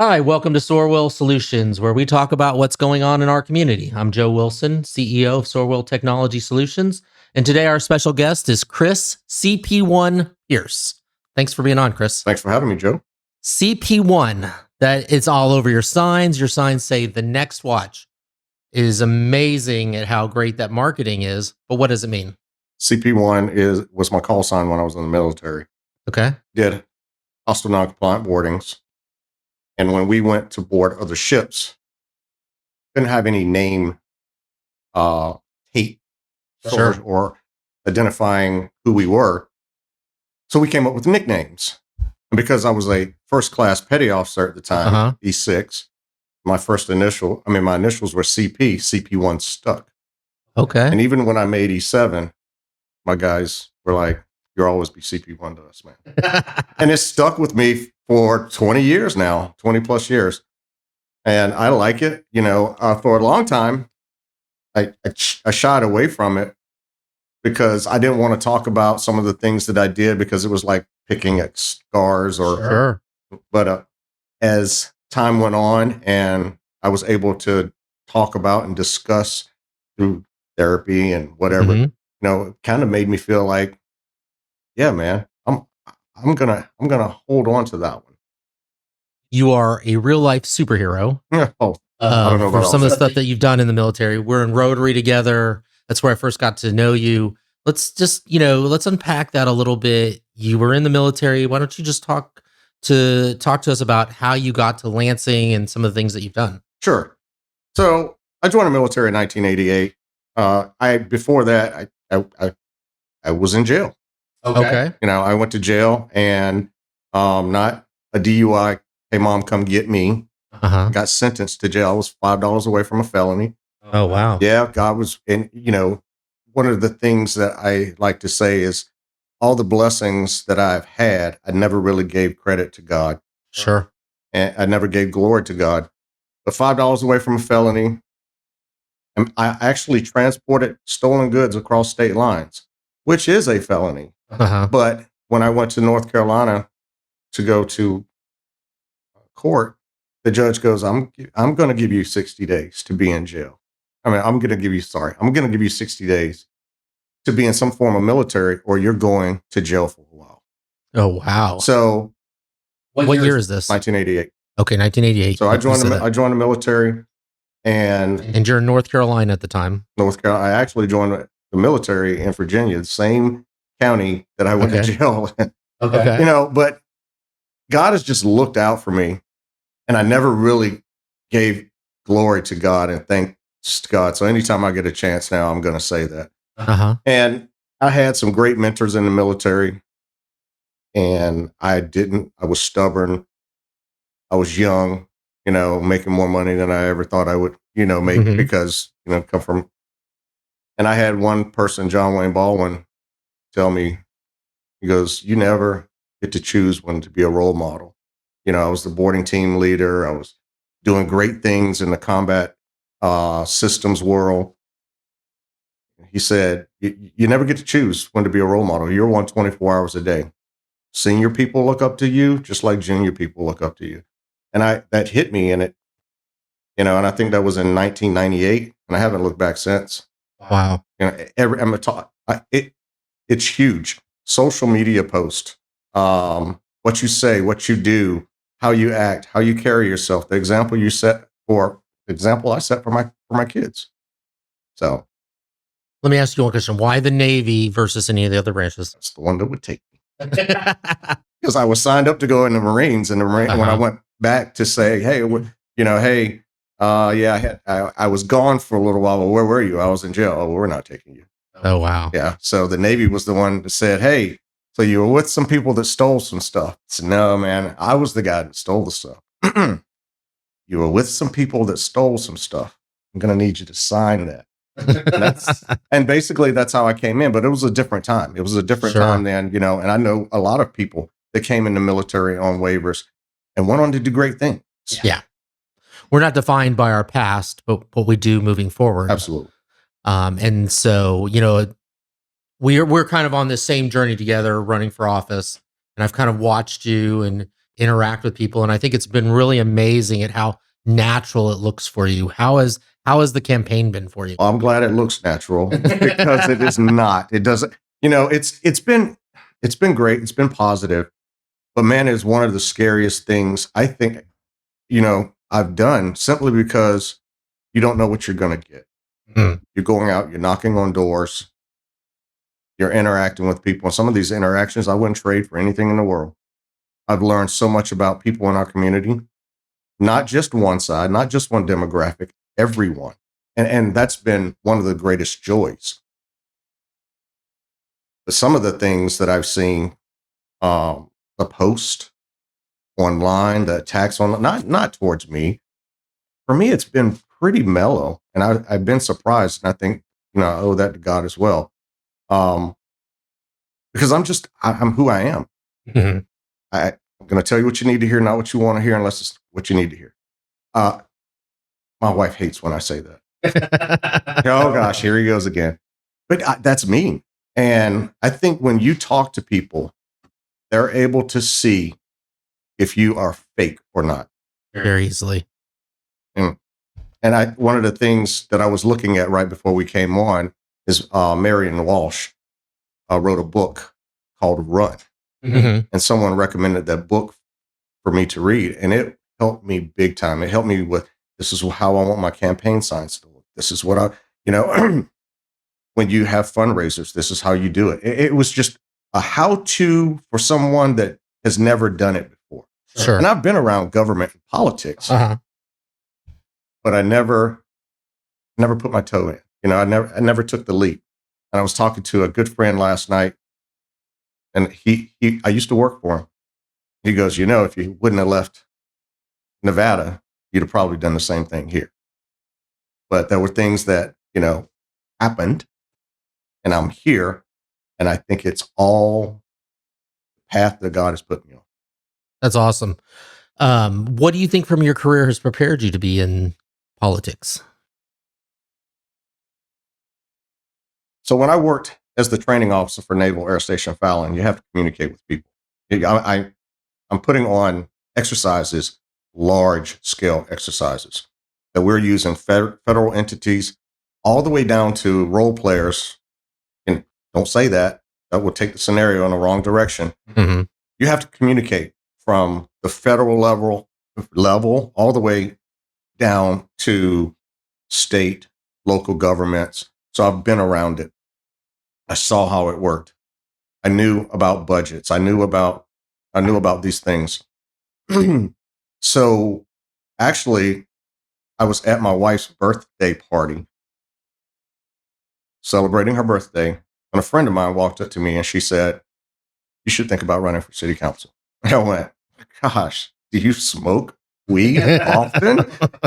Hi, welcome to SorWil Solutions, where we talk about what's going on in our community. I'm Joe Wilson, CEO of SorWil Technology Solutions, and today our special guest is Chris CP1 Pierce. Thanks for being on, Chris. Thanks for having me, Joe. CP1, that it's all over your signs. Your signs say the next watch. It is amazing at how great that marketing is, but what does it mean? CP1 was my call sign when I was in the military. Okay. Did hostile non-compliant boardings. And when we went to board other ships, didn't have any name hate or identifying who we were. So we came up with nicknames. And because I was a first-class petty officer at the time, E6, my initials were CP. CP1 stuck. Okay. And even when I made E7, my guys were like, "You'll always be CP1 to us, man." And it's stuck with me for 20 years now, 20 plus years. And I like it. For a long time, I shied away from it because I didn't want to talk about some of the things that I did because it was like picking at scars but as time went on and I was able to talk about and discuss through therapy and whatever, it kind of made me feel like, yeah, man, I'm gonna hold on to that one. You are a real life superhero. I don't know for about some of the stuff that you've done in the military. We're in Rotary together. That's where I first got to know you. Let's just, let's unpack that a little bit. You were in the military. Why don't you just talk to us about how you got to Lansing and some of the things that you've done? Sure. So I joined the military in 1988. Before that, I was in jail. Okay. I went to jail and not a DUI. Hey, mom, come get me. Got sentenced to jail. I was $5 away from a felony. Oh, wow. Yeah, God was, and one of the things that I like to say is all the blessings that I've had, I never really gave credit to God. Sure. And I never gave glory to God. But $5 away from a felony, and I actually transported stolen goods across state lines, which is a felony. But when I went to North Carolina to go to court, the judge goes, I'm going to give you 60 days to be in jail. I'm going to give you 60 days to be in some form of military or you're going to jail for a while. Oh, wow. So what year is this? 1988. Okay, 1988. So I joined the military and you're in North Carolina at the time. North Carolina. I actually joined the military in Virginia, the same county that I went to jail in. Okay. But God has just looked out for me. And I never really gave glory to God and thanks to God. So anytime I get a chance now, I'm going to say that. And I had some great mentors in the military. And I was stubborn. I was young, making more money than I ever thought I would, make because, come from. And I had one person, John Wayne Baldwin, tell me, he goes, "You never get to choose when to be a role model." I was the boarding team leader. I was doing great things in the combat systems world. He said, you never get to choose when to be a role model. You're one 24 hours a day. Senior people look up to you just like junior people look up to you. And that hit me, and and I think that was in 1998, and I haven't looked back since. Wow. It's huge. Social media post, what you say, what you do, how you act, how you carry yourself, the example I set for my kids. So let me ask you one question. Why the Navy versus any of the other branches? That's the one that would take me. Because I was signed up to go in the Marines, and when I went back to say, hey, I was gone for a little while. Well, where were you? I was in jail. Oh, well, we're not taking you. Oh, wow. Yeah. So the Navy was the one that said, hey, so you were with some people that stole some stuff. I said, no, man, I was the guy that stole the stuff. You were with some people that stole some stuff. I'm going to need you to sign that. And basically that's how I came in, but it was a different time. It was a different time then, and I know a lot of people that came in the military on waivers and went on to do great things. Yeah. We're not defined by our past, but what we do moving forward. Absolutely. And so, we're kind of on this same journey together, running for office, and I've kind of watched you and interact with people. And I think it's been really amazing at how natural it looks for you. How has the campaign been for you? Well, I'm glad it looks natural because it is not. It doesn't, it's been great. It's been positive. But man, it's one of the scariest things I think, I've done, simply because you don't know what you're going to get. Mm. You're going out, you're knocking on doors, you're interacting with people. And some of these interactions I wouldn't trade for anything in the world. I've learned so much about people in our community, not just one side, not just one demographic, everyone. And that's been one of the greatest joys. But some of the things that I've seen, the post online, the attacks on, not towards me. For me, it's been pretty mellow, and I've been surprised, and I think I owe that to God as well, because I'm who I am. Mm-hmm. I'm going to tell you what you need to hear, not what you want to hear, unless it's what you need to hear. My wife hates when I say that. Oh gosh, here he goes again. But that's me, and I think when you talk to people, they're able to see if you are fake or not very easily. And one of the things that I was looking at right before we came on is Marion Walsh wrote a book called Run. Mm-hmm. And someone recommended that book for me to read. And it helped me big time. It helped me with, this is how I want my campaign signs to look. This is what when you have fundraisers, this is how you do it. It was just a how-to for someone that has never done it before. Sure. And I've been around government and politics. Uh-huh. But I never put my toe in. I never took the leap. And I was talking to a good friend last night, and I used to work for him. He goes, if you wouldn't have left Nevada, you'd have probably done the same thing here. But there were things that, happened, and I'm here, and I think it's all the path that God has put me on. That's awesome. What do you think from your career has prepared you to be in politics? So when I worked as the training officer for Naval Air Station Fallon, you have to communicate with people. I'm putting on exercises, large scale exercises that we're using federal entities all the way down to role players. And don't say that. That will take the scenario in the wrong direction. Mm-hmm. You have to communicate from the federal level all the way down to state, local governments. So I've been around it. I saw how it worked. I knew about budgets. I knew about these things. So actually, I was at my wife's birthday party, celebrating her birthday, and a friend of mine walked up to me and she said, "You should think about running for city council." And I went, "Gosh, do you smoke weed often?"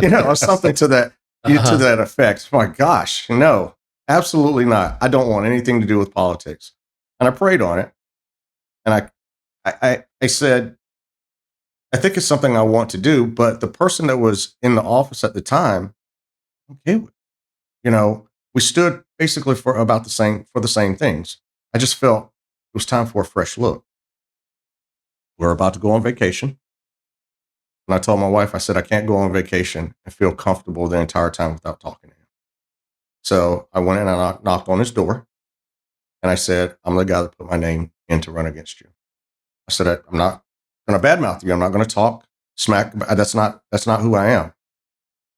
Or something to that effect. My gosh, no, absolutely not. I don't want anything to do with politics. And I prayed on it, and I said, I think it's something I want to do, but the person that was in the office at the time, okay, we stood basically for the same things. I just felt it was time for a fresh look. We're about to go on vacation. And I told my wife, I said, I can't go on vacation and feel comfortable the entire time without talking to him. So I went in and I knocked on his door, and I said, I'm the guy that put my name in to run against you. I said, I'm not going to badmouth you. I'm not going to talk smack. That's not who I am.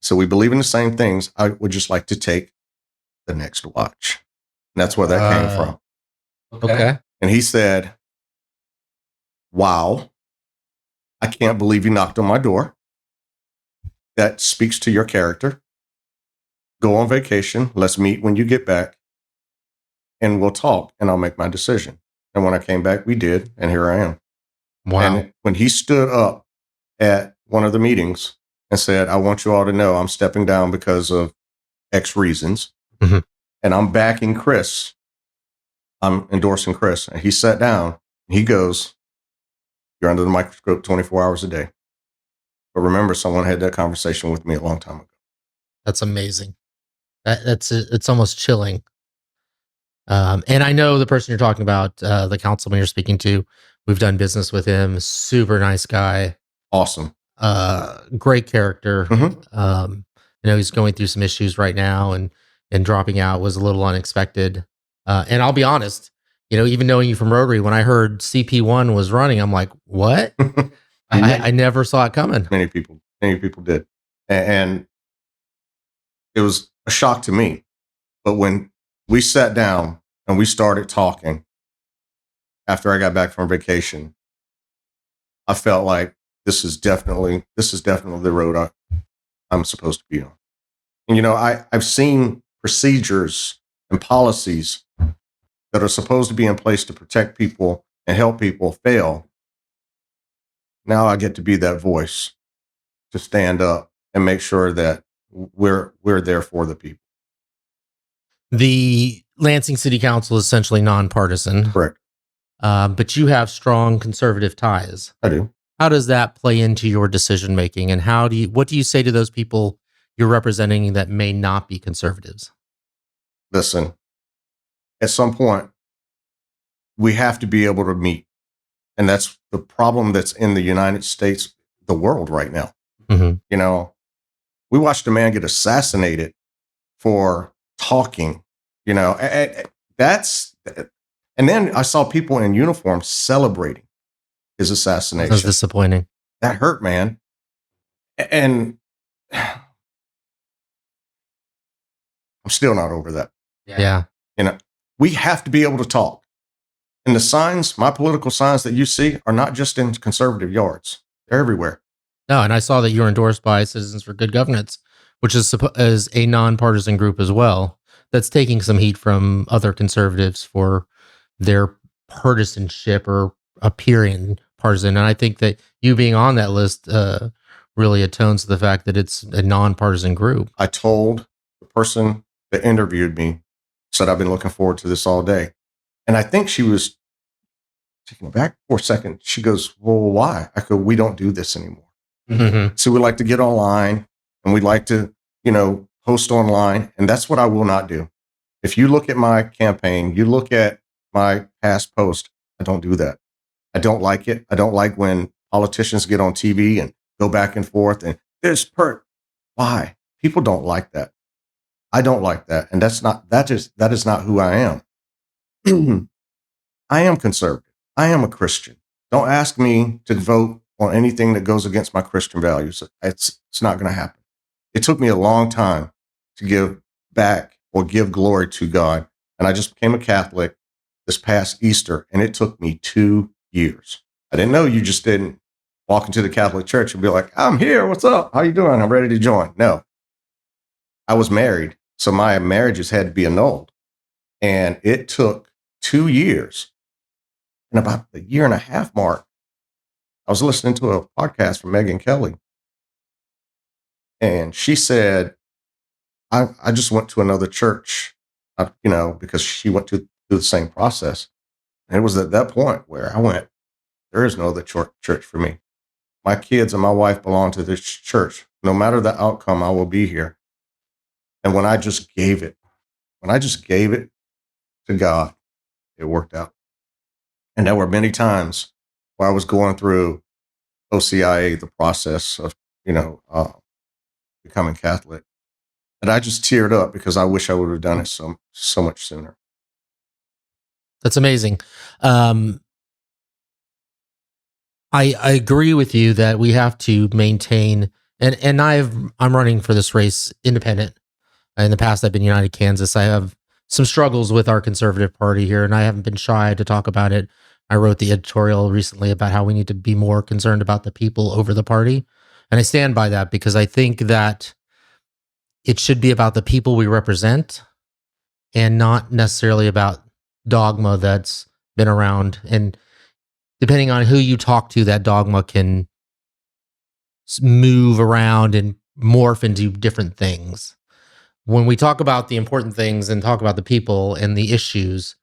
So we believe in the same things. I would just like to take the next watch. And that's where that came from. Okay. And he said, wow, I can't believe you knocked on my door. That speaks to your character. Go on vacation. Let's meet when you get back, and we'll talk, and I'll make my decision. And when I came back, we did, and here I am. Wow. And when he stood up at one of the meetings and said, I want you all to know I'm stepping down because of X reasons, mm-hmm. and I'm backing Chris. I'm endorsing Chris. And he sat down, and he goes, you're under the microscope 24 hours a day. But remember, someone had that conversation with me a long time ago. That's amazing. It's almost chilling. And I know the person you're talking about, the councilman you're speaking to, We've done business with him. Super nice guy. Awesome. Great character. He's going through some issues right now, and dropping out was a little unexpected. And I'll be honest, even knowing you from Rotary, when I heard CP1 was running, I'm like, what? I never saw it coming. Many people did. And it was a shock to me. But when we sat down and we started talking after I got back from vacation, I felt like this is definitely the road I'm supposed to be on. And, I've seen procedures and policies that are supposed to be in place to protect people and help people fail. Now I get to be that voice to stand up and make sure that we're there for the people. The Lansing City Council is essentially nonpartisan. Correct. But you have strong conservative ties. I do. How does that play into your decision making, and what do you say to those people you're representing that may not be conservatives? Listen, at some point, we have to be able to meet. And that's the problem that's in the United States, the world right now. Mm-hmm. We watched a man get assassinated for talking, and then I saw people in uniform celebrating his assassination. That's disappointing. That hurt, man. And I'm still not over that. Yeah. We have to be able to talk. And the signs, my political signs that you see, are not just in conservative yards. They're everywhere. No, and I saw that you were endorsed by Citizens for Good Governance, which is a nonpartisan group as well, that's taking some heat from other conservatives for their partisanship or appearing partisan. And I think that you being on that list really atones to the fact that it's a nonpartisan group. I told the person that interviewed me, said I've been looking forward to this all day. And I think she was taken aback for a second. She goes, well, why? I go, we don't do this anymore. Mm-hmm. So we like to get online and we like to, post online. And that's what I will not do. If you look at my campaign, you look at my past post, I don't do that. I don't like it. I don't like when politicians get on TV and go back and forth and why? People don't like that. I don't like that. And that is not who I am. I am conservative. I am a Christian. Don't ask me to vote on anything that goes against my Christian values. It's not going to happen. It took me a long time to give back or give glory to God. And I just became a Catholic this past Easter, and it took me 2 years. I didn't know you just didn't walk into the Catholic Church and be like, I'm here. What's up? How you doing? I'm ready to join. No. I was married, so my marriages had to be annulled. And it took 2 years. And about the 1.5 year mark, I was listening to a podcast from Megyn Kelly. And she said, I just went to another church, because she went through the same process. And it was at that point where I went, there is no other church for me. My kids and my wife belong to this church. No matter the outcome, I will be here. And when I just gave it to God, it worked out. And there were many times where I was going through OCIA, the process of, becoming Catholic. And I just teared up because I wish I would have done it so much sooner. That's amazing. I agree with you that we have to maintain, and I'm running for this race independent. In the past, I've been United Kansas. I have some struggles with our conservative party here, and I haven't been shy to talk about it. I wrote the editorial recently about how we need to be more concerned about the people over the party. And I stand by that because I think that it should be about the people we represent and not necessarily about dogma that's been around. And depending on who you talk to, that dogma can move around and morph into different things. When we talk about the important things and talk about the people and the issues,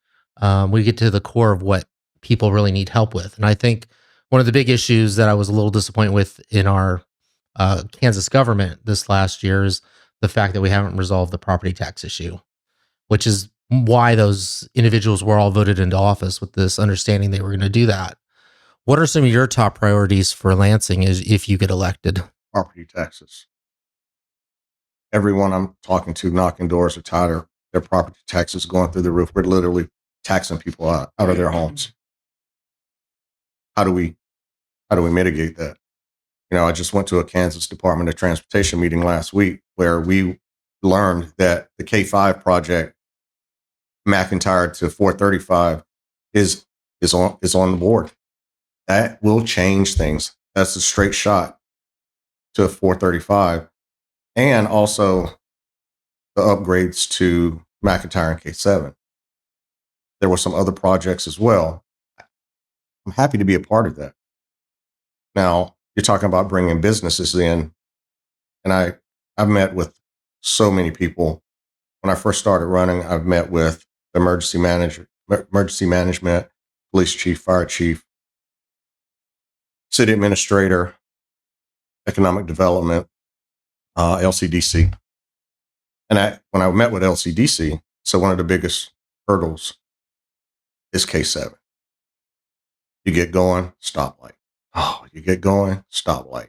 we get to the core of what people really need help with. And I think one of the big issues that I was a little disappointed with in our Kansas government this last year is the fact that we haven't resolved the property tax issue, which is why those individuals were all voted into office with this understanding they were going to do that. What are some of your top priorities for Lansing if you get elected? Property taxes. Everyone I'm talking to knocking doors are tired of their property taxes going through the roof. We're literally taxing people out of their homes. How do we mitigate that? I just went to a Kansas Department of Transportation meeting last week where we learned that the K5 project, McIntyre to 435, is on the board. That will change things. That's a straight shot to 435, and also the upgrades to McIntyre and K7. There were some other projects as well. I'm happy to be a part of that. Now, you're talking about bringing businesses in, and I've met with so many people. When I first started running, I've met with emergency management, police chief, fire chief, city administrator, economic development, LCDC. And when I met with LCDC, so one of the biggest hurdles is K7. You get going, stoplight. Oh, you get going, stoplight.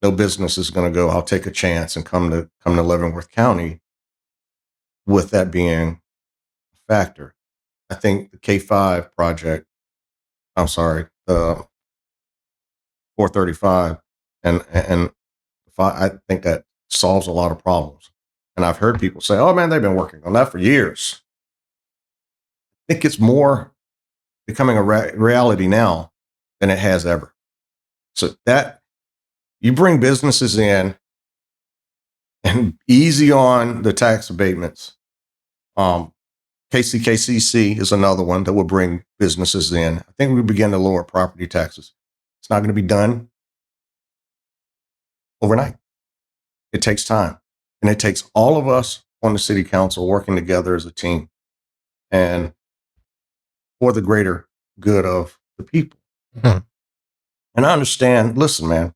No business is going to go, I'll take a chance and come to Leavenworth County with that being a factor. I think the K5 project, the 435 and I think that solves a lot of problems. And I've heard people say, oh man, they've been working on that for years. I think it's more becoming a reality now than it has ever. So that you bring businesses in and easy on the tax abatements. KCKCC is another one that will bring businesses in. I think we begin to lower property taxes. It's not going to be done overnight. It takes time, and it takes all of us on the city council working together as a team and for the greater good of the people. Mm-hmm. And I understand, listen, man,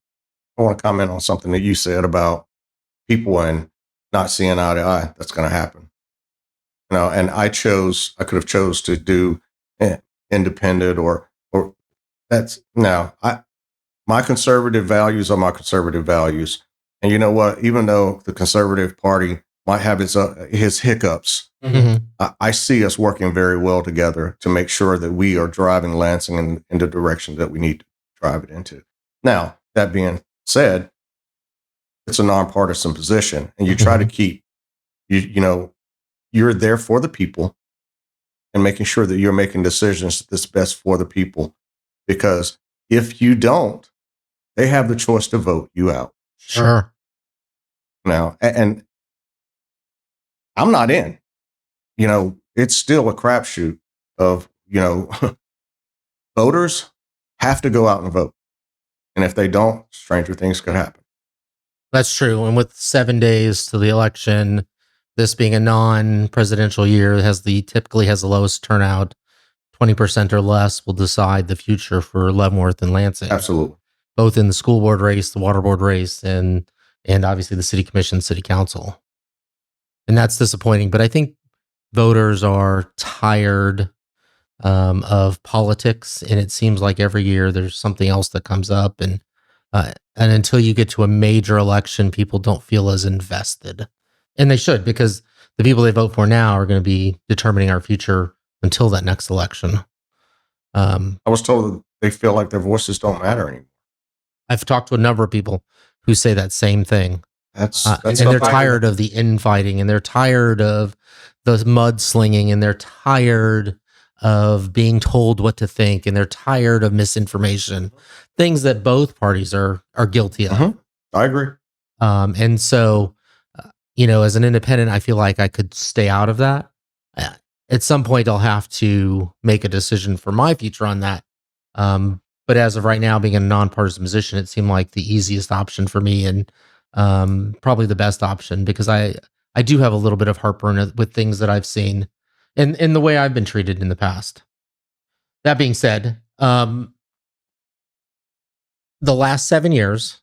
I want to comment on something that you said about people and not seeing eye to eye. That's going to happen. And I could have chose to do independent or that's my conservative values are my conservative values. And you know what? Even though the Conservative Party might have his hiccups, mm-hmm. I see us working very well together to make sure that we are driving Lansing in the direction that we need to drive it into. Now, that being said, it's a nonpartisan position, and you try to keep, you're there for the people and making sure that you're making decisions that's best for the people. Because if you don't, they have the choice to vote you out. Sure. Now, and I'm not in. It's still a crapshoot of, voters have to go out and vote. And if they don't, stranger things could happen. That's true. And with 7 days to the election, this being a non-presidential year, typically has the lowest turnout. 20% or less will decide the future for Leavenworth and Lansing. Absolutely. Both in the school board race, the water board race, and obviously the city commission, city council. And that's disappointing. But I think voters are tired of politics. And it seems like every year there's something else that comes up. And until you get to a major election, people don't feel as invested. And they should, because the people they vote for now are going to be determining our future until that next election. I was told that they feel like their voices don't matter anymore. I've talked to a number of people who say that same thing. And they're tired of the infighting, and they're tired of the mudslinging, and they're tired of being told what to think, and they're tired of misinformation, things that both parties are guilty of. Mm-hmm. I agree. And so, as an independent, I feel like I could stay out of that. At some point, I'll have to make a decision for my future on that. But as of right now, being in a nonpartisan position, it seemed like the easiest option for me, and probably the best option, because I do have a little bit of heartburn with things that I've seen and in the way I've been treated in the past. That being said, the last 7 years,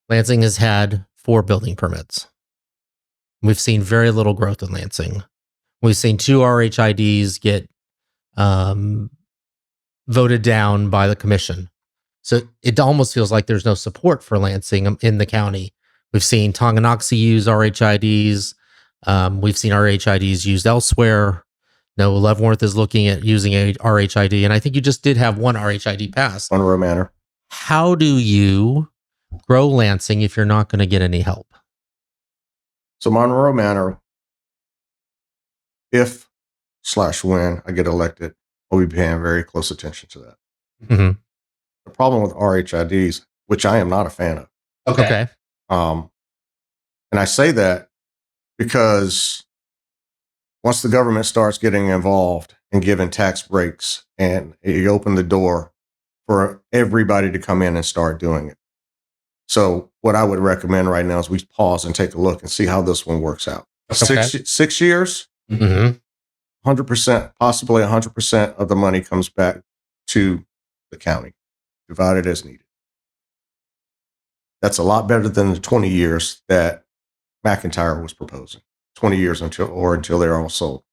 Lansing has had 4 building permits. We've seen very little growth in Lansing. We've seen 2 RHIDs get voted down by the commission. So it almost feels like there's no support for Lansing in the county. We've seen Tonganoxie use RHIDs. We've seen RHIDs used elsewhere. No, Leavenworth is looking at using a RHID, and I think you just did have one RHID pass. Monroe Manor. How do you grow Lansing if you're not going to get any help? So Monroe Manor, if/when I get elected, I'll be paying very close attention to that. Mm-hmm. The problem with RHIDs, which I am not a fan of. Okay. And I say that because once the government starts getting involved and giving tax breaks, and you open the door for everybody to come in and start doing it. So what I would recommend right now is we pause and take a look and see how this one works out. Okay. 6 years, 100%, possibly 100% of the money comes back to the county, divided as needed. That's a lot better than the 20 years that McIntyre was proposing. 20 years until they're all sold.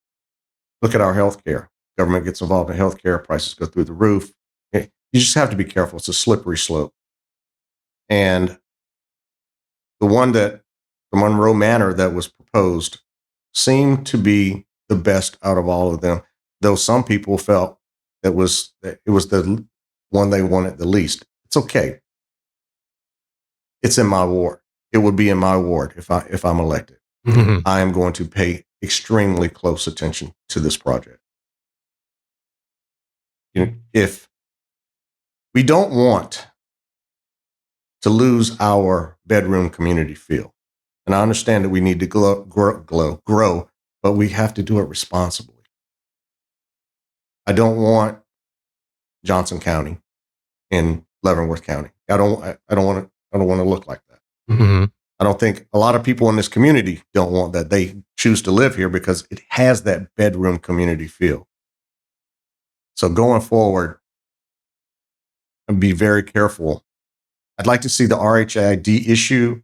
Look at our healthcare. Government gets involved in healthcare, prices go through the roof. You just have to be careful. It's a slippery slope. And the Monroe Manor that was proposed seemed to be the best out of all of them, though some people felt that it was the one they wanted the least. It's okay. It's in my ward. It would be in my ward if I'm elected. Mm-hmm. I am going to pay extremely close attention to this project. If we don't want to lose our bedroom community feel, and I understand that we need to grow, but we have to do it responsibly. I don't want Johnson County in Leavenworth County. I don't want to look like that. Mm-hmm. I don't think a lot of people in this community don't want that. They choose to live here because it has that bedroom community feel. So going forward, and be very careful. I'd like to see the RHID issue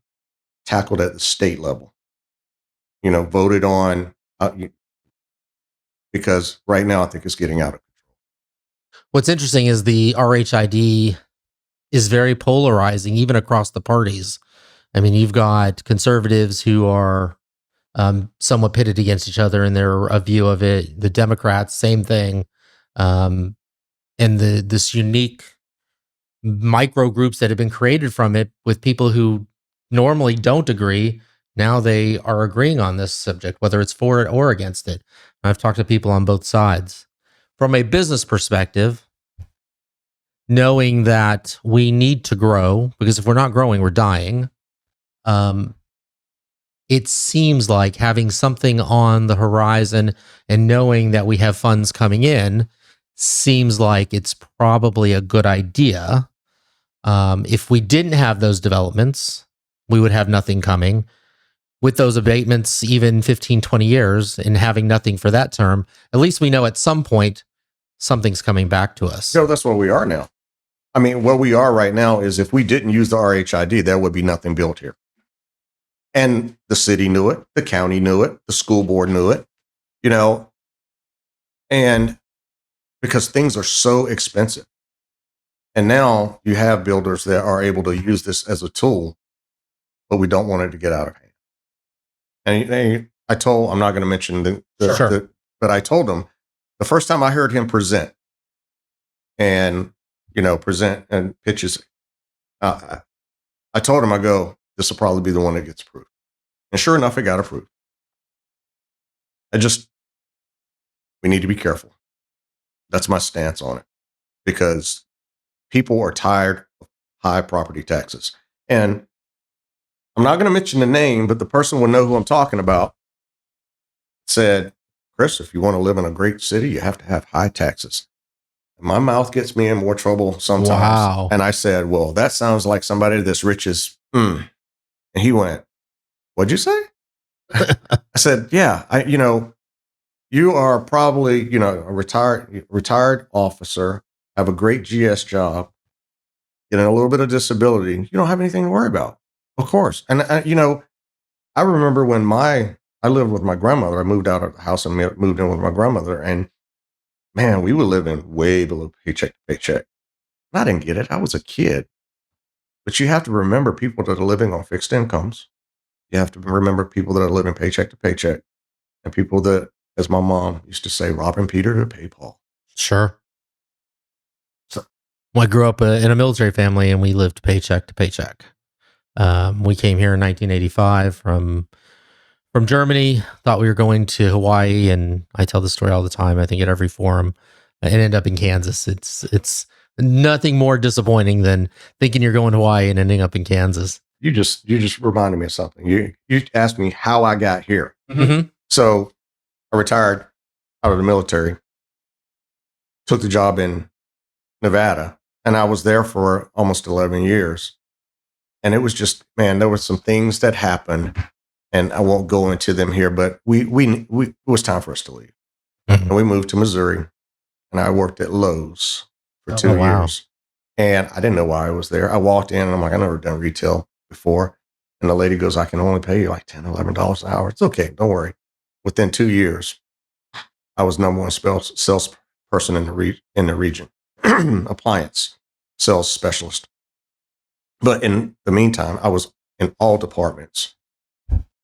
tackled at the state level. Voted on, because right now I think it's getting out of control. What's interesting is the RHID is very polarizing, even across the parties. I mean, you've got conservatives who are somewhat pitted against each other in their view of it. The Democrats, same thing. And this unique micro groups that have been created from it with people who normally don't agree. Now they are agreeing on this subject, whether it's for it or against it. I've talked to people on both sides. From a business perspective, knowing that we need to grow, because if we're not growing, we're dying. It seems like having something on the horizon and knowing that we have funds coming in seems like it's probably a good idea. If we didn't have those developments, we would have nothing coming. With those abatements, even 15, 20 years, and having nothing for that term, at least we know at some point something's coming back to us. So that's where we are now. I mean, where we are right now is if we didn't use the RHID, there would be nothing built here. And the city knew it, the county knew it, the school board knew it, and because things are so expensive. And now you have builders that are able to use this as a tool, but we don't want it to get out of hand. And I'm not going to mention but I told him the first time I heard him present and pitches, I told him, I go, this will probably be the one that gets approved. And sure enough, it got approved. We need to be careful. That's my stance on it, because people are tired of high property taxes. And I'm not going to mention the name, but the person will know who I'm talking about. Said, Chris, if you want to live in a great city, you have to have high taxes. And my mouth gets me in more trouble sometimes. Wow. And I said, well, that sounds like somebody that's rich as, And he went, what'd you say? I said, yeah, you are probably, a retired officer, have a great GS job, getting a little bit of disability. You don't have anything to worry about. Of course. And, I remember when I lived with my grandmother. I moved out of the house and moved in with my grandmother. And man, we were living way below paycheck to paycheck. And I didn't get it. I was a kid. But you have to remember people that are living on fixed incomes. You have to remember people that are living paycheck to paycheck, and people that, as my mom used to say, robbing Peter to pay Paul. Sure. So, I grew up in a military family, and we lived paycheck to paycheck. We came here in 1985 from Germany. Thought we were going to Hawaii, and I tell this story all the time. I think at every forum, and ended up in Kansas. It's nothing more disappointing than thinking you're going to Hawaii and ending up in Kansas. You just reminded me of something. You asked me how I got here. Mm-hmm. So I retired out of the military, took the job in Nevada, and I was there for almost 11 years. And it was just, man, there were some things that happened, and I won't go into them here, but it was time for us to leave. Mm-hmm. And we moved to Missouri, and I worked at Lowe's for 2 years. And I didn't know why I was there. I walked in, and I'm like, I've never done retail before. And the lady goes, I can only pay you like $10, $11 an hour. It's okay. Don't worry. Within 2 years, I was number one salesperson in the region, appliance sales specialist. But in the meantime, I was in all departments.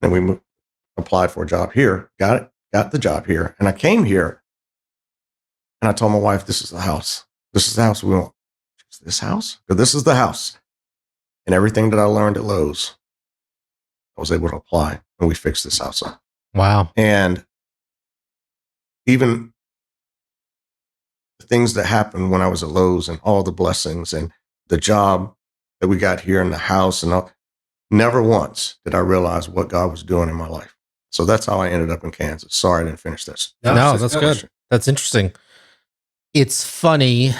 And we applied for a job here, got the job here. And I came here, and I told my wife, this is the house. This is the house we want. This house? This is the house. And everything that I learned at Lowe's, I was able to apply, and we fixed this house up. Wow. And even the things that happened when I was at Lowe's, and all the blessings and the job that we got here in the house, and all, never once did I realize what God was doing in my life. So that's how I ended up in Kansas. Sorry, I didn't finish this. No, that's good. That's interesting. It's funny,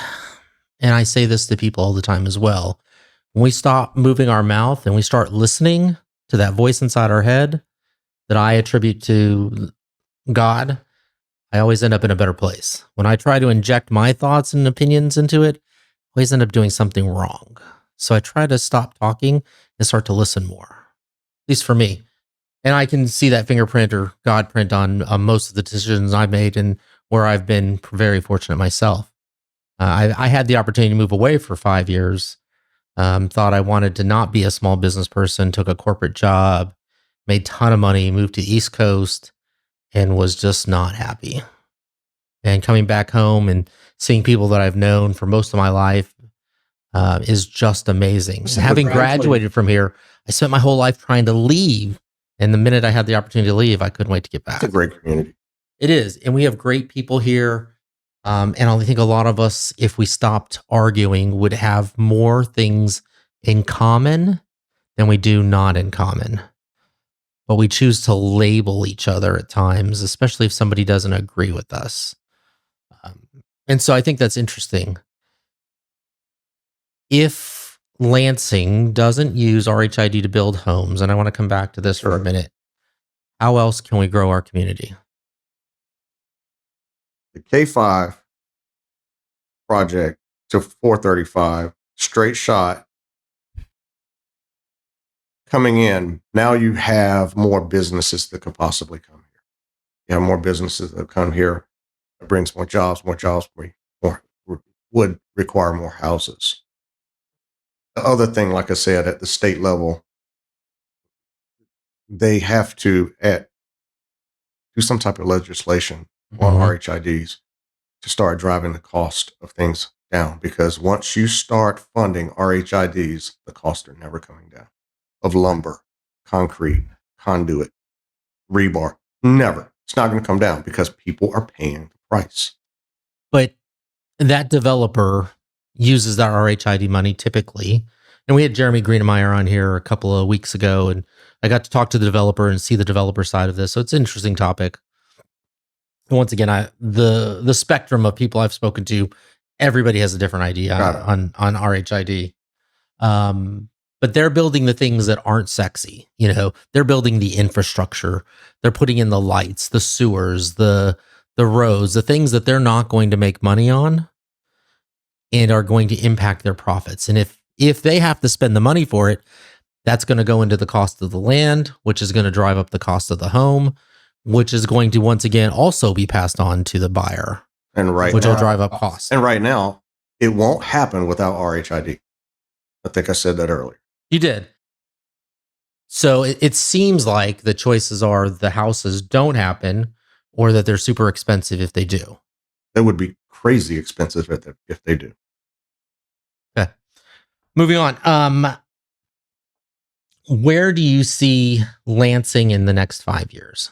and I say this to people all the time as well. When we stop moving our mouth and we start listening to that voice inside our head that I attribute to God, I always end up in a better place. When I try to inject my thoughts and opinions into it, I always end up doing something wrong. So I try to stop talking and start to listen more, at least for me. And I can see that fingerprint or God print on most of the decisions I've made, and where I've been very fortunate myself. I had the opportunity to move away for 5 years. Thought I wanted to not be a small business person, took a corporate job, made a ton of money, moved to the East Coast, and was just not happy. And coming back home and seeing people that I've known for most of my life is just amazing. So having graduated from here, I spent my whole life trying to leave. And the minute I had the opportunity to leave, I couldn't wait to get back. It's a great community. It is. And we have great people here. And I think a lot of us, if we stopped arguing, would have more things in common than we do not in common. But we choose to label each other at times, especially if somebody doesn't agree with us. And so I think that's interesting. If Lansing doesn't use RHID to build homes, and I want to come back to this for a minute, how else can we grow our community? The K5 project to 435, straight shot, coming in. Now you have more businesses that could possibly come here. You have more businesses that come here. It brings more jobs would require more houses. The other thing, like I said, at the state level, they have to do some type of legislation on RHIDs to start driving the cost of things down. Because once you start funding RHIDs, the costs are never coming down. Of lumber, concrete, conduit, rebar, never. It's not going to come down because people are paying the price. But that developer uses that RHID money typically. And we had Jeremy Greenemeyer on here a couple of weeks ago, and I got to talk to the developer and see the developer side of this. So it's an interesting topic. And once again, the spectrum of people I've spoken to, everybody has a different idea on RHID. But they're building the things that aren't sexy. You know, they're building the infrastructure. They're putting in the lights, the sewers, the roads, the things that they're not going to make money on and are going to impact their profits. And if they have to spend the money for it, that's going to go into the cost of the land, which is going to drive up the cost of the home, which is going to once again also be passed on to the buyer. And which will drive up costs. And right now, it won't happen without RHID. I think I said that earlier. You did. So it seems like the choices are the houses don't happen or that they're super expensive if they do. They would be crazy expensive if they do. Okay. Moving on. Where do you see Lansing in the next 5 years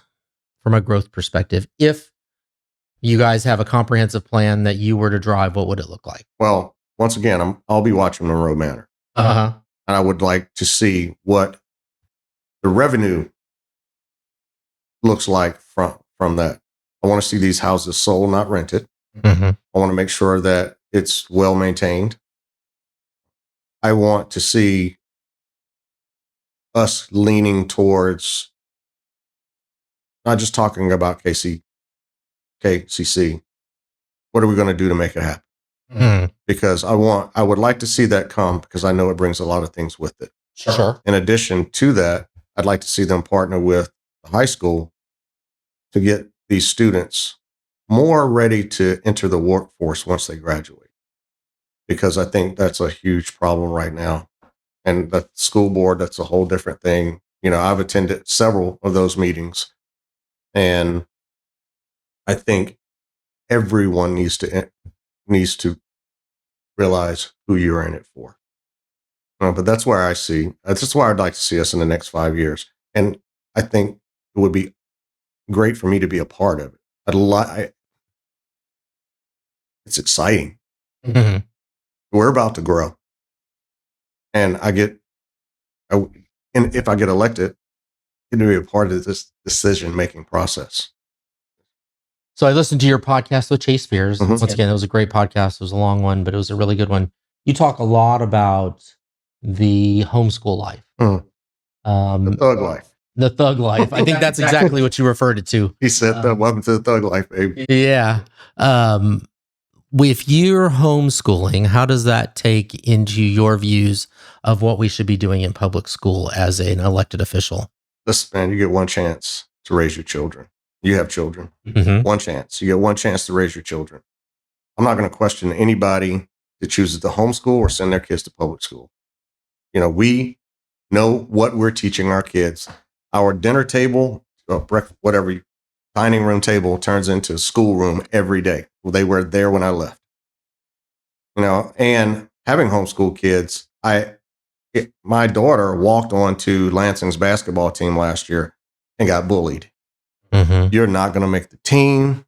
from a growth perspective? If you guys have a comprehensive plan that you were to drive, what would it look like? Well, once again, I'll be watching Monroe Manor. And I would like to see what the revenue looks like from that. I want to see these houses sold, not rented. I want to make sure that it's well maintained. I want to see us leaning towards not just talking about KCC. What are we going to do to make it happen? Because I would like to see that come, because I know it brings a lot of things with it. Sure. In addition to that, I'd like to see them partner with the high school to get these students more ready to enter the workforce once they graduate. Because I think that's a huge problem right now. And the school board, that's a whole different thing. You know, I've attended several of those meetings, and I think everyone needs to realize who you're in it for. But that's where that's where I'd like to see us in the next 5 years. And I think it would be great for me to be a part of it. It's exciting. We're about to grow. And if I get elected, it will be a part of this decision-making process. So I listened to your podcast with Chase Spears. Once again, it was a great podcast. It was a long one, but it was a really good one. You talk a lot about the homeschool life. The thug life. The thug life. I think that's exactly what you referred it to. He said, welcome to the thug life, baby. Yeah. If you're homeschooling, how does that take into your views of what we should be doing in public school as an elected official? Listen, man, you get one chance to raise your children. You have children. One chance. You get one chance to raise your children. I'm not going to question anybody that chooses to homeschool or send their kids to public school. You know, we know what we're teaching our kids. Our dinner table, breakfast, whatever, dining room table turns into a schoolroom every day. Well, they were there when I left. You know, and having homeschool kids, my daughter walked onto Lansing's basketball team last year and got bullied. You're not going to make the team.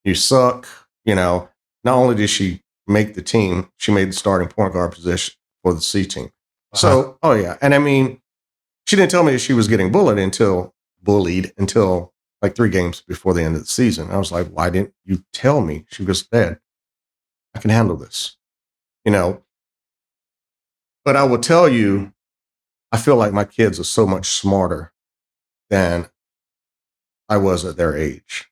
You suck. You know, not only did she make the team, she made the starting point guard position for the C team. So, and I mean, she didn't tell me that she was getting bullied until like 3 games before the end of the season. I was like, why didn't you tell me? She goes, Dad, I can handle this, you know. But I will tell you, I feel like my kids are so much smarter than I was at their age.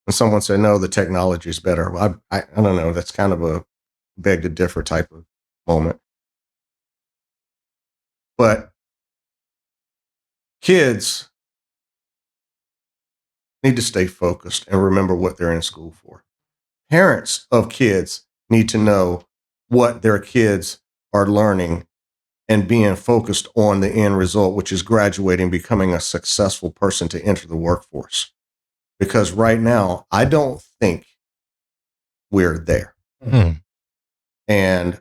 And someone said, no, the technology is better. Well, I don't know. That's kind of a beg to differ type of moment. But kids need to stay focused and remember what they're in school for. Parents of kids need to know what their kids are learning and being focused on the end result, which is graduating, becoming a successful person to enter the workforce. Because right now, I don't think we're there. And,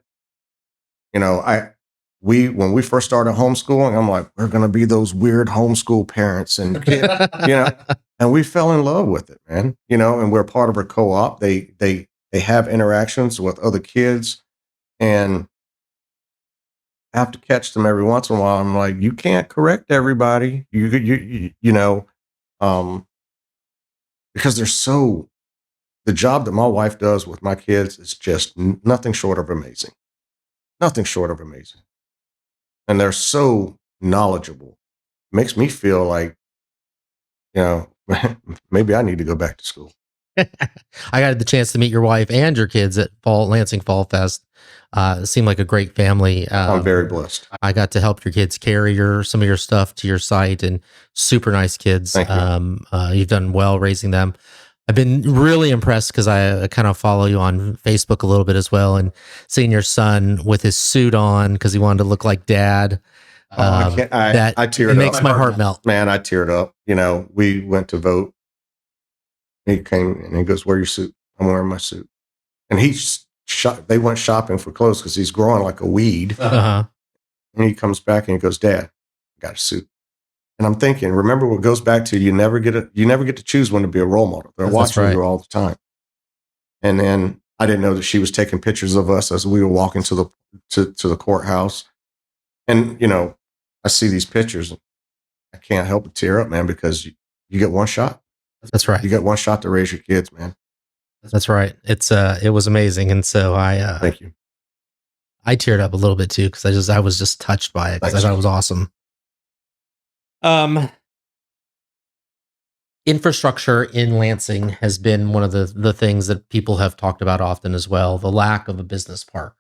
you know, when we first started homeschooling, I'm like, we're going to be those weird homeschool parents, and you know, and we fell in love with it, man. You know, and we're part of a co-op. They have interactions with other kids, and I have to catch them every once in a while. I'm like, you can't correct everybody, you know, because the job that my wife does with my kids is just nothing short of amazing. Nothing short of amazing. And they're so knowledgeable. It makes me feel like, you know, maybe I need to go back to school. I got the chance to meet your wife and your kids at Lansing Fall Fest. It seemed like a great family. I'm very blessed. I got to help your kids carry some of your stuff to your site, and super nice kids. Thank you. You've done well raising them. I've been really impressed because I kind of follow you on Facebook a little bit as well, and seeing your son with his suit on because he wanted to look like dad. I teared makes up. my heart melt. Man, I teared up. We went to vote. He came and he goes, "Wear your suit." I'm wearing my suit. And they went shopping for clothes because he's growing like a weed. Uh-huh. And he comes back and he goes, "Dad, I got a suit." And I'm thinking, remember what goes back to you never get to choose when to be a role model. They're watching you all the time. And then I didn't know that she was taking pictures of us as we were walking to the courthouse. And I see these pictures and I can't help but tear up, man, because you get one shot. That's right. You get one shot to raise your kids, man. That's right. It was amazing. And so thank you. I teared up a little bit too because I was just touched by it because I thought it was awesome. Infrastructure in Lansing has been one of the things that people have talked about often as well. The lack of a business park.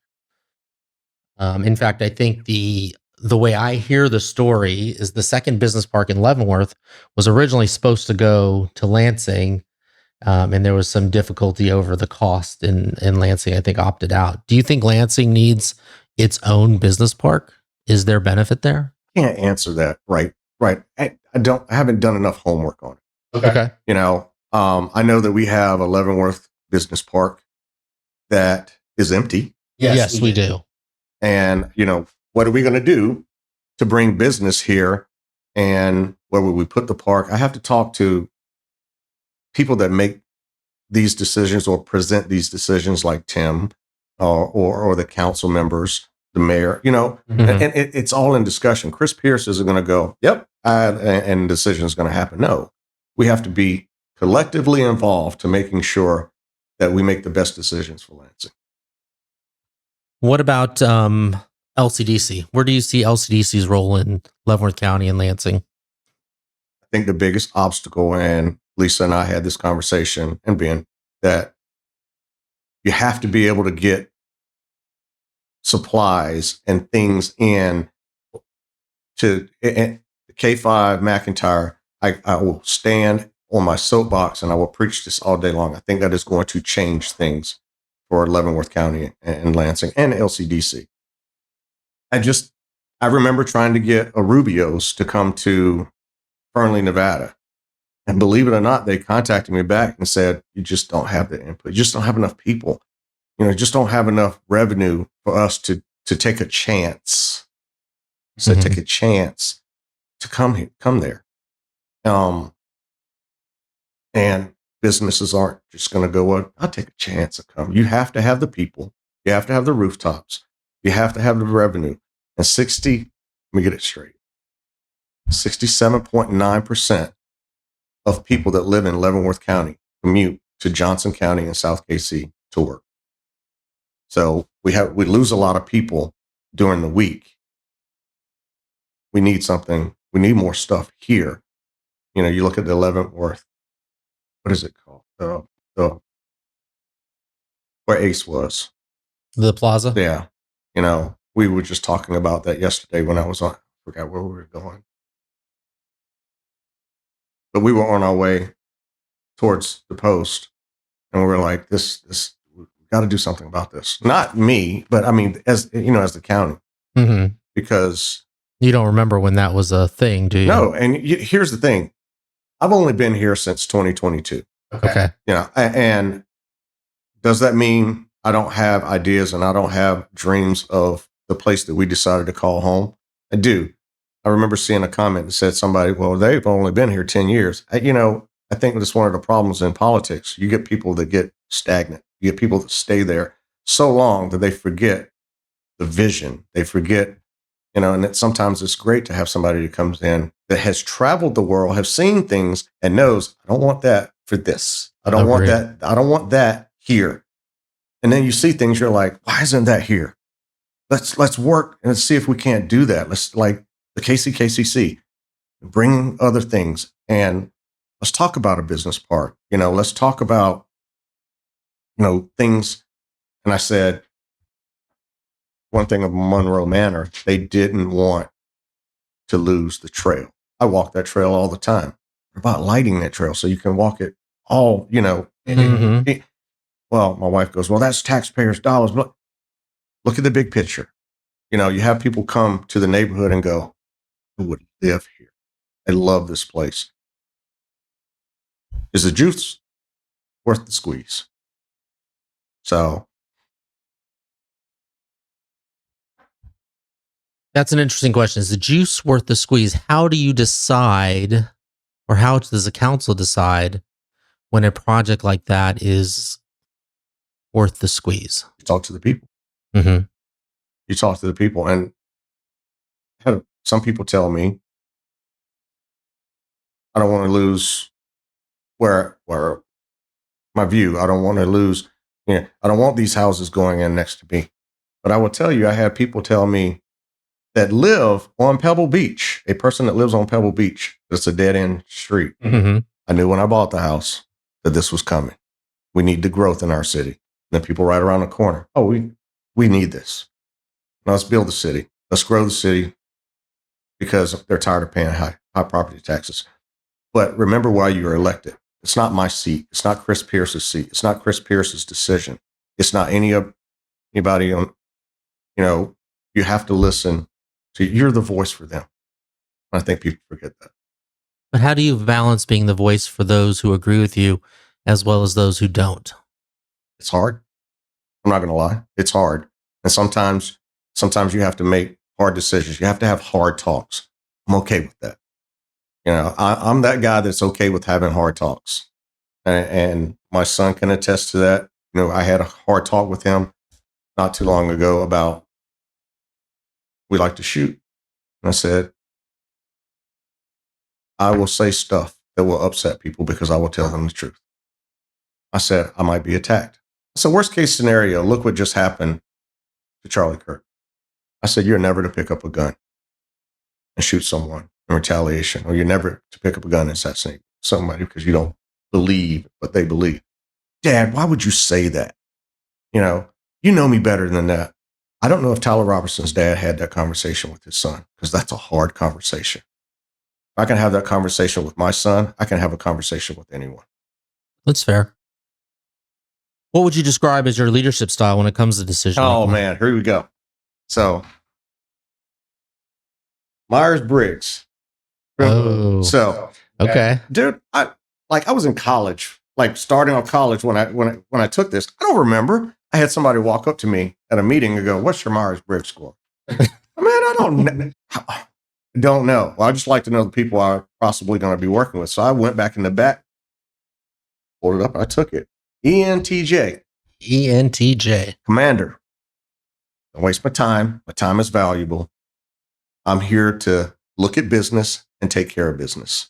In fact, I think the way I hear the story is the second business park in Leavenworth was originally supposed to go to Lansing, and there was some difficulty over the cost, and Lansing, I think, opted out. Do you think Lansing needs its own business park? Is there benefit there? Can't answer that. Right. I haven't done enough homework on it. Okay. I know that we have a Leavenworth Business Park that is empty. Yes, we do. And, what are we going to do to bring business here? And where would we put the park? I have to talk to people that make these decisions or present these decisions, like Tim or the council members, the mayor, Mm-hmm. and it's all in discussion. Chris Pierce isn't going to go, yep, and decision is going to happen. No, we have to be collectively involved to making sure that we make the best decisions for Lansing. What about LCDC? Where do you see LCDC's role in Leavenworth County and Lansing? I think the biggest obstacle, and Lisa and I had this conversation, and Ben, that you have to be able to get supplies and things in to K5 McIntyre. I will stand on my soapbox and I will preach this all day long. I think that is going to change things for Leavenworth County and Lansing and LCDC. I remember trying to get a Rubio's to come to Fernley, Nevada. And believe it or not, they contacted me back and said, you just don't have the input. You just don't have enough people. Just don't have enough revenue for us to take a chance. So take a chance to come there. And businesses aren't just going to go, well, I'll take a chance to come. You have to have the people. You have to have the rooftops. You have to have the revenue. And let me get it straight. 67.9% of people that live in Leavenworth County commute to Johnson County and South KC to work. So we lose a lot of people during the week. We need something. We need more stuff here. You look at the Leavenworth. What is it called? The where Ace was. The plaza? Yeah. We were just talking about that yesterday when I was on. I forgot where we were going. But we were on our way towards the post, and we were like, "This, we got to do something about this." Not me, but I mean, as the county, because you don't remember when that was a thing, do you? No, and here's the thing: I've only been here since 2022. Okay, and does that mean I don't have ideas and I don't have dreams of the place that we decided to call home? I do. I remember seeing a comment that said somebody, well, they've only been here 10 years. I think that's one of the problems in politics. You get people that get stagnant. You get people that stay there so long that they forget the vision. They forget, and that sometimes it's great to have somebody that comes in that has traveled the world, have seen things, and knows, I don't want that for this. I don't want that. I don't want that here. And then you see things, you're like, why isn't that here? Let's work and see if we can't do that. Let's, like the KCKCC, bring other things, and let's talk about a business park. Let's talk about, things. And I said, one thing of Monroe Manor, they didn't want to lose the trail. I walk that trail all the time. What about lighting that trail so you can walk it all, well, my wife goes, well, that's taxpayers' dollars. But look at the big picture. You have people come to the neighborhood and go, who would live here? I love this place. Is the juice worth the squeeze? So that's an interesting question. Is the juice worth the squeeze? How do you decide, or how does the council decide when a project like that is worth the squeeze? You talk to the people. Mm-hmm. You talk to the people, and some people tell me, I don't want to lose where my view. I don't want to lose. I don't want these houses going in next to me. But I will tell you, I had people tell me that live on Pebble Beach, a person that lives on Pebble Beach, it's a dead end street. Mm-hmm. I knew when I bought the house that this was coming. We need the growth in our city. And then people right around the corner, oh, we need this. Now let's build the city. Let's grow the city because they're tired of paying high property taxes. But remember why you were elected. It's not my seat. It's not Chris Pierce's seat. It's not Chris Pierce's decision. It's not anybody on, you have to listen to, you're the voice for them. I think people forget that. But how do you balance being the voice for those who agree with you as well as those who don't? It's hard. I'm not going to lie. It's hard. And sometimes you have to make hard decisions. You have to have hard talks. I'm okay with that. I'm that guy that's okay with having hard talks. And my son can attest to that. I had a hard talk with him not too long ago about, we like to shoot. And I said, I will say stuff that will upset people because I will tell them the truth. I said, I might be attacked. So worst case scenario, look what just happened to Charlie Kirk. I said, you're never to pick up a gun and shoot someone in retaliation, or you're never to pick up a gun and assassinate somebody because you don't believe what they believe. Dad, why would you say that? You know me better than that. I don't know if Tyler Robertson's dad had that conversation with his son, because that's a hard conversation. If I can have that conversation with my son, I can have a conversation with anyone. That's fair. What would you describe as your leadership style when it comes to decision making? Oh, man, here we go. So, Myers-Briggs. Oh. So, okay. Dude, I was in college, starting off college when I took this. I don't remember. I had somebody walk up to me at a meeting and go, what's your Myers-Briggs score? I don't know. Well, I just like to know the people I'm possibly going to be working with. So I went back in the back, pulled it up, and I took it. ENTJ. ENTJ. Commander. Don't waste my time. My time is valuable. I'm here to look at business and take care of business.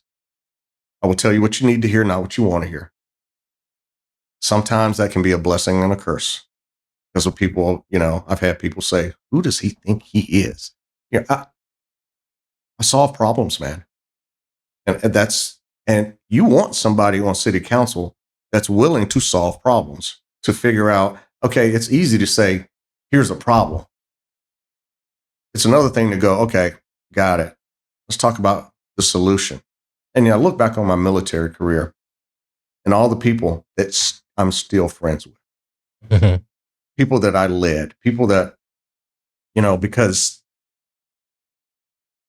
I will tell you what you need to hear, not what you want to hear. Sometimes that can be a blessing and a curse. Because of people, I've had people say, who does he think he is? I solve problems, man. And you want somebody on city council that's willing to solve problems, to figure out, okay, it's easy to say, here's a problem. It's another thing to go, okay, got it. Let's talk about the solution. And I look back on my military career and all the people that I'm still friends with. Mm-hmm. People that I led, people that, because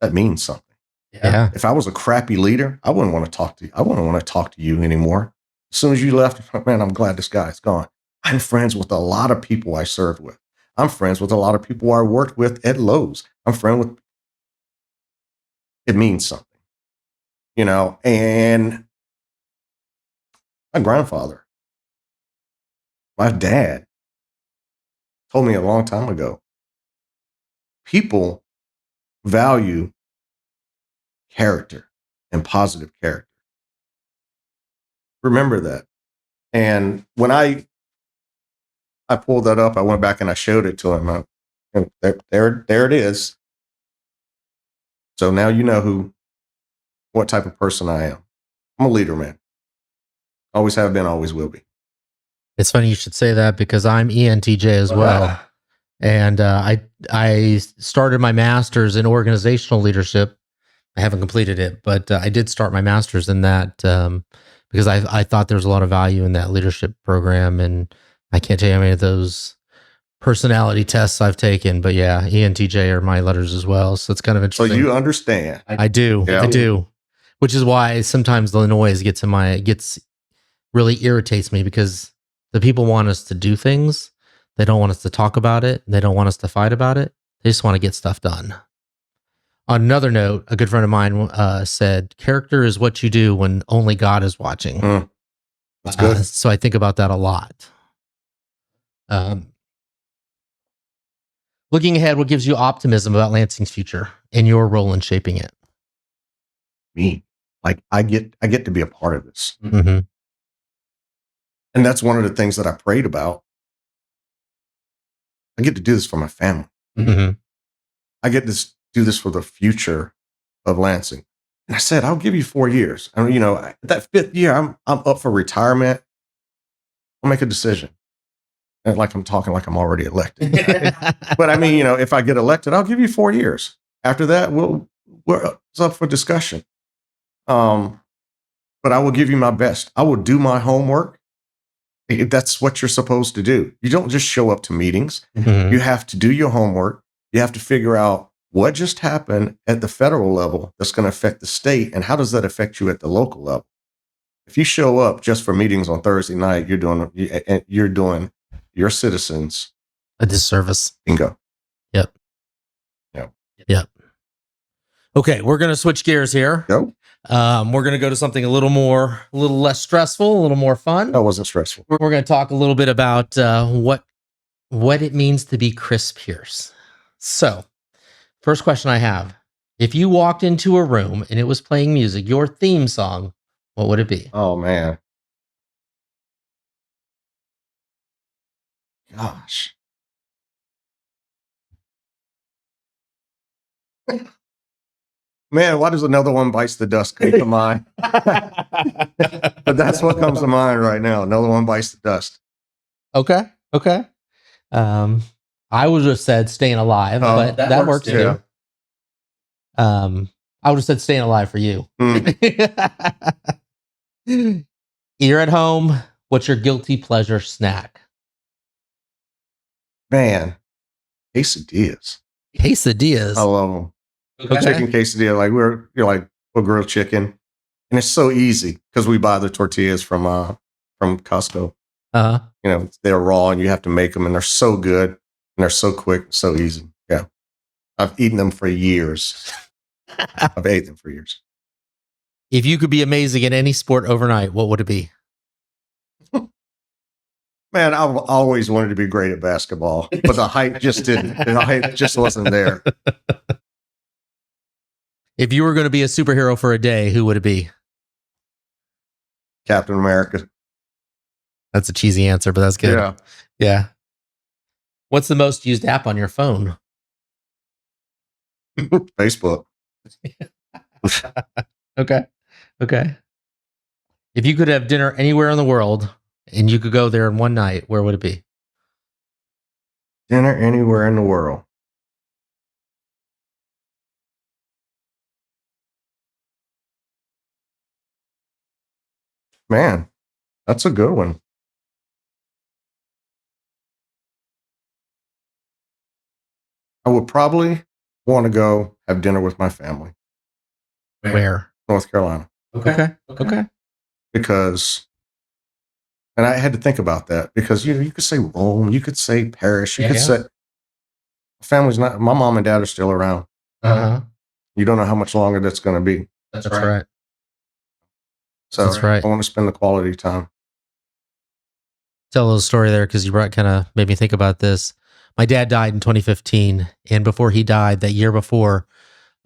that means something. Yeah. If I was a crappy leader, I wouldn't want to talk to you. I wouldn't want to talk to you anymore. As soon as you left, man, I'm glad this guy's gone. I'm friends with a lot of people I served with. I'm friends with a lot of people I worked with at Lowe's. I'm friends with, it means something, and my grandfather, my dad told me a long time ago, people value character and positive character. Remember that. And when I pulled that up, I went back and I showed it to him. And there it is. So now you know what type of person I am. I'm a leader, man. Always have been, always will be. It's funny you should say that because I'm ENTJ as well. And I started my master's in organizational leadership. I haven't completed it, but I did start my master's in that because I thought there was a lot of value in that leadership program, and I can't tell you how many of those personality tests I've taken, but yeah, ENTJ are my letters as well. So it's kind of interesting. So you understand. I do. Yeah. I do. Which is why sometimes the noise really irritates me, because the people want us to do things. They don't want us to talk about it. They don't want us to fight about it. They just want to get stuff done. On another note, a good friend of mine said, character is what you do when only God is watching. That's good. So I think about that a lot. Looking ahead, what gives you optimism about Lansing's future and your role in shaping it? Me. Like I get to be a part of this. Mm-hmm. And that's one of the things that I prayed about. I get to do this for my family. Mm-hmm. I get to do this for the future of Lansing. And I said, I'll give you 4 years. And that 5th year, I'm up for retirement. I'll make a decision. And like I'm talking like I'm already elected. But I mean, if I get elected, I'll give you 4 years. After that, it's up for discussion. But I will give you my best. I will do my homework. That's what you're supposed to do. You don't just show up to meetings. Mm-hmm. You have to do your homework. You have to figure out what just happened at the federal level that's going to affect the state, and how does that affect you at the local level? If you show up just for meetings on Thursday night, you're doing your citizens a disservice. Bingo. Yep. Okay, we're going to switch gears here. Go. We're going to go to something a little less stressful, a little more fun. That wasn't stressful. We're going to talk a little bit about what it means to be Chris Pierce. So, first question I have: if you walked into a room and it was playing music, your theme song, what would it be? Oh man, gosh. Man, why does Another One Bites the Dust come to mind? But that's what comes to mind right now. Another One Bites the Dust. Okay. I would have said Staying Alive, but that works too. I would have said Staying Alive for you. You're at home. What's your guilty pleasure snack? Man, quesadillas. Quesadillas. I love them. Okay. Chicken quesadilla, like we're grilled chicken, and it's so easy because we buy the tortillas from Costco. They're raw, and you have to make them, and they're so good, and they're so quick, so easy. Yeah, I've eaten them for years. I've ate them for years. If you could be amazing at any sport overnight, what would it be? Man, I've always wanted to be great at basketball, but the height just didn't. The height just wasn't there. If you were going to be a superhero for a day, who would it be? Captain America. That's a cheesy answer, but that's good. Yeah. What's the most used app on your phone? Facebook. Okay. If you could have dinner anywhere in the world and you could go there in one night, where would it be? Dinner anywhere in the world. Man, that's a good one. I would probably want to go have dinner with my family. Where? North Carolina. Okay. Because, and I had to think about that, because you could say Rome, you could say Paris, you could say, family's not, my mom and dad are still around. You don't know how much longer that's going to be. That's right. So that's right. I want to spend the quality time. Tell a little story there, because you kind of made me think about this. My dad died in 2015, and before he died, that year before,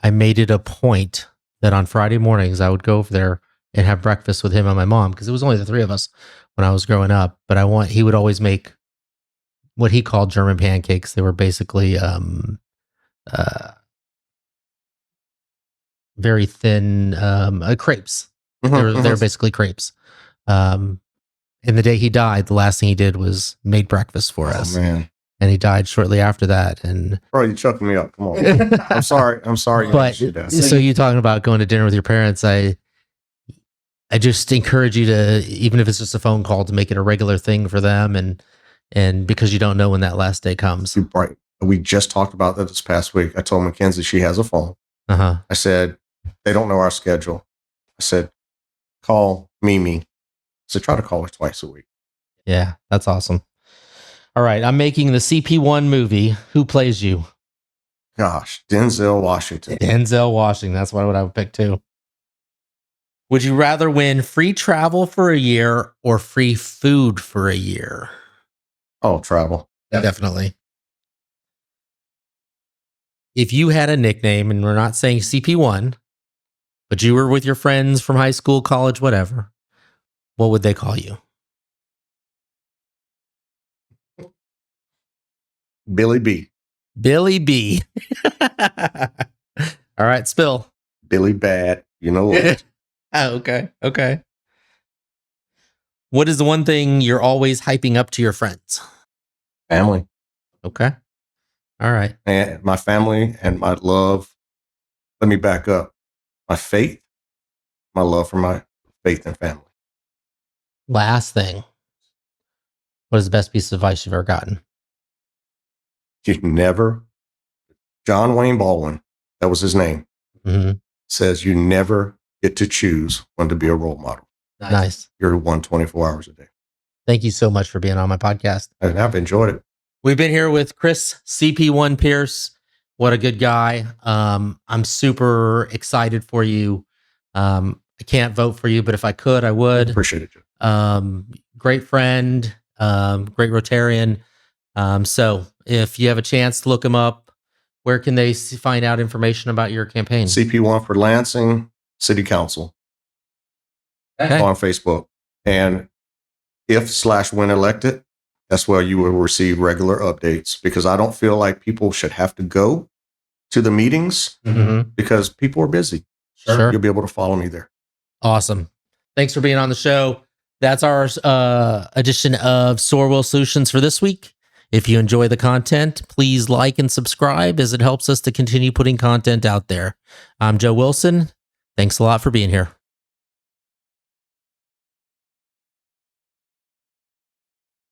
I made it a point that on Friday mornings I would go over there and have breakfast with him and my mom, because it was only the three of us when I was growing up. But he would always make what he called German pancakes. They were basically very thin crepes. They're basically crepes. And the day he died, the last thing he did was made breakfast for us. Man. And he died shortly after that. And bro, you chucking me up. Come on. I'm sorry. But so you talking about going to dinner with your parents? I just encourage you to, even if it's just a phone call, to make it a regular thing for them, and because you don't know when that last day comes. Right. We just talked about that this past week. I told Mackenzie she has a phone. Uh-huh. I said, they don't know our schedule. I said, call Mimi. So try to call her twice a week. Yeah, that's awesome. All right, I'm making the CP1 movie. Who plays you? Gosh, Denzel Washington. Denzel Washington. That's what I would pick too. Would you rather win free travel for a year or free food for a year? Oh, travel. Definitely. If you had a nickname, and we're not saying CP1, but you were with your friends from high school, college, whatever, what would they call you? Billy B. Billy B. All right, spill. Billy Bad. You know what? Oh, okay. Okay. What is the one thing you're always hyping up to your friends? Family. Okay. All right. And my family and my love. Let me back up. My faith, my love for my faith and family. Last thing. What is the best piece of advice you've ever gotten? You never, John Wayne Baldwin, that was his name, says you never get to choose when to be a role model. Nice. You're one 24 hours a day. Thank you so much for being on my podcast. And I've enjoyed it. We've been here with Chris CP1 Pierce. What a good guy. I'm super excited for you. I can't vote for you, but if I could, I would. Appreciate it. Great friend, great Rotarian. So if you have a chance to look him up, where can they find out information about your campaign? CP1 for Lansing City Council on Facebook. And if/when elected, that's where you will receive regular updates, because I don't feel like people should have to go to the meetings because people are busy. Sure. You'll be able to follow me there. Awesome. Thanks for being on the show. That's our edition of SorWil Solutions for this week. If you enjoy the content, please like and subscribe, as it helps us to continue putting content out there. I'm Joe Wilson. Thanks a lot for being here.